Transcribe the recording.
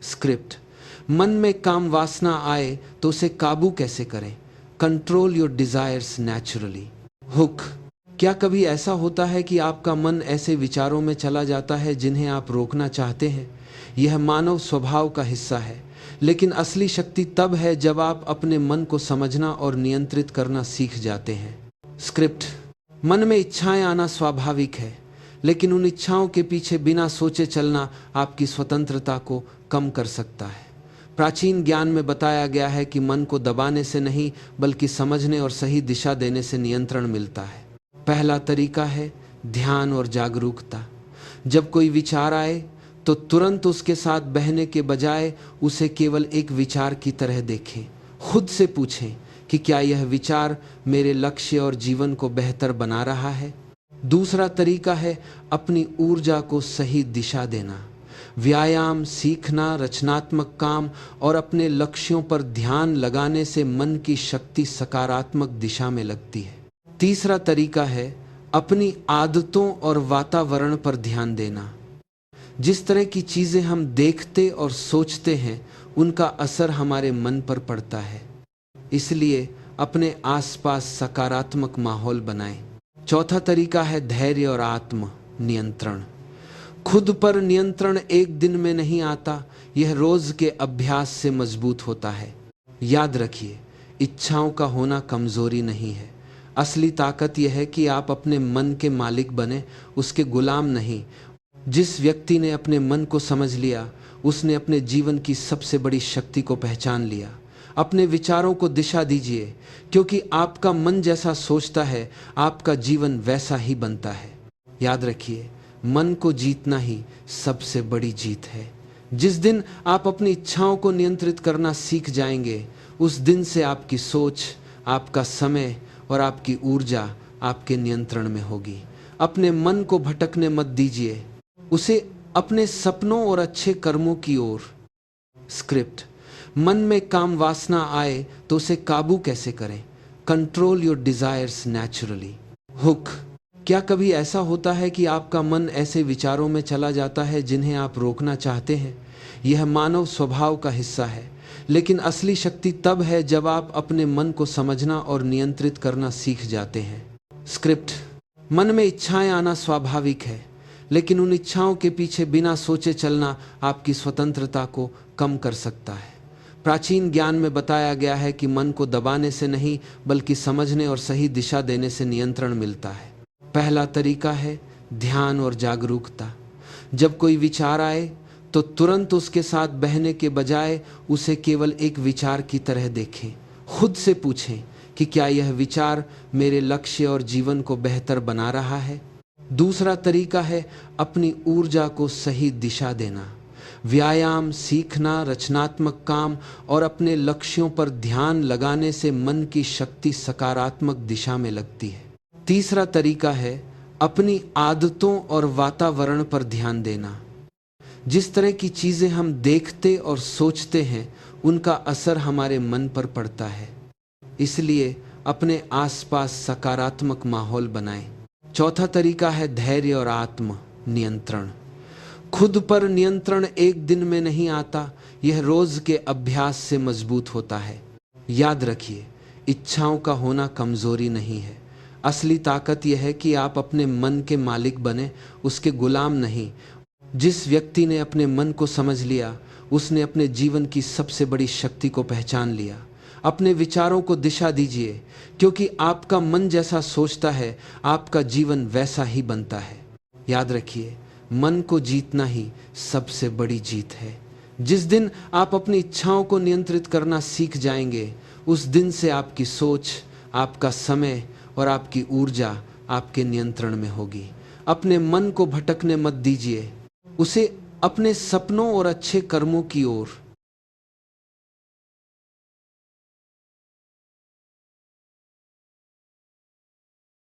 Script. मन में काम वासना आए तो उसे काबू कैसे करें? Control your desires naturally. Hook. क्या कभी ऐसा होता है कि आपका मन ऐसे विचारों में चला जाता है जिन्हें आप रोकना चाहते हैं? यह मानव स्वभाव का हिस्सा है, लेकिन असली शक्ति तब है जब आप अपने मन को समझना और नियंत्रित करना सीख जाते हैं। स्क्रिप्ट। मन में इच्छाएं आना स्वाभाविक है, लेकिन उन इच्छाओं के पीछे बिना सोचे चलना आपकी स्वतंत्रता को कम कर सकता है। प्राचीन ज्ञान में बताया गया है कि मन को दबाने से नहीं, बल्कि समझने और सही दिशा देने से नियंत्रण मिलता है। पहला तरीका है ध्यान और जागरूकता। जब कोई विचार आए तो तुरंत उसके साथ बहने के बजाय उसे केवल एक विचार की तरह देखें। खुद से पूछें कि क्या यह विचार मेरे लक्ष्य और जीवन को बेहतर बना रहा है। दूसरा तरीका है अपनी ऊर्जा को सही दिशा देना। व्यायाम, सीखना, रचनात्मक काम और अपने लक्ष्यों पर ध्यान लगाने से मन की शक्ति सकारात्मक दिशा में लगती है। तीसरा तरीका है अपनी आदतों और वातावरण पर ध्यान देना। जिस तरह की चीजें हम देखते और सोचते हैं, उनका असर हमारे मन पर पड़ता है। इसलिए अपने आसपास सकारात्मक माहौल बनाएं। चौथा तरीका है धैर्य और आत्म नियंत्रण। खुद पर नियंत्रण एक दिन में नहीं आता, यह रोज के अभ्यास से मजबूत होता है। याद रखिए, इच्छाओं का होना कमजोरी नहीं है। असली ताकत यह है कि आप अपने मन के मालिक बने, उसके गुलाम नहीं। जिस व्यक्ति ने अपने मन को समझ लिया, उसने अपने जीवन की सबसे बड़ी शक्ति को पहचान लिया। अपने विचारों को दिशा दीजिए, क्योंकि आपका मन जैसा सोचता है, आपका जीवन वैसा ही बनता है। याद रखिए, मन को जीतना ही सबसे बड़ी जीत है। जिस दिन आप अपनी इच्छाओं को नियंत्रित करना सीख जाएंगे, उस दिन से आपकी सोच, आपका समय और आपकी ऊर्जा आपके नियंत्रण में होगी। अपने मन को भटकने मत दीजिए, उसे अपने सपनों और अच्छे कर्मों की ओर। स्क्रिप्ट। मन में काम वासना आए तो उसे काबू कैसे करें? Control your desires naturally. Hook. क्या कभी ऐसा होता है कि आपका मन ऐसे विचारों में चला जाता है जिन्हें आप रोकना चाहते हैं? यह मानव स्वभाव का हिस्सा है, लेकिन असली शक्ति तब है जब आप अपने मन को समझना और नियंत्रित करना सीख जाते हैं। स्क्रिप्ट। मन में इच्छाएं आना स्वाभाविक है, लेकिन उन इच्छाओं के पीछे बिना सोचे चलना आपकी स्वतंत्रता को कम कर सकता है। प्राचीन ज्ञान में बताया गया है कि मन को दबाने से नहीं, बल्कि समझने और सही दिशा देने से नियंत्रण मिलता है। पहला तरीका है ध्यान और जागरूकता। जब कोई विचार आए तो तुरंत उसके साथ बहने के बजाय उसे केवल एक विचार की तरह देखें। खुद से पूछें कि क्या यह विचार मेरे लक्ष्य और जीवन को बेहतर बना रहा है। दूसरा तरीका है अपनी ऊर्जा को सही दिशा देना। व्यायाम, सीखना, रचनात्मक काम और अपने लक्ष्यों पर ध्यान लगाने से मन की शक्ति सकारात्मक दिशा में लगती है। तीसरा तरीका है अपनी आदतों और वातावरण पर ध्यान देना। जिस तरह की चीजें हम देखते और सोचते हैं, उनका असर हमारे मन पर पड़ता है। इसलिए अपने आसपास सकारात्मक माहौल बनाएं। चौथा तरीका है धैर्य और आत्म नियंत्रण। खुद पर नियंत्रण एक दिन में नहीं आता, यह रोज के अभ्यास से मजबूत होता है। याद रखिए, इच्छाओं का होना कमजोरी नहीं है। असली ताकत यह है कि आप अपने मन के मालिक बने, उसके गुलाम नहीं। जिस व्यक्ति ने अपने मन को समझ लिया, उसने अपने जीवन की सबसे बड़ी शक्ति को पहचान लिया। अपने विचारों को दिशा दीजिए, क्योंकि आपका मन जैसा सोचता है, आपका जीवन वैसा ही बनता है। याद रखिए, मन को जीतना ही सबसे बड़ी जीत है। जिस दिन आप अपनी इच्छाओं को नियंत्रित करना सीख जाएंगे, उस दिन से आपकी सोच, आपका समय और आपकी ऊर्जा आपके नियंत्रण में होगी। अपने मन को भटकने मत दीजिए, उसे अपने सपनों और अच्छे कर्मों की ओर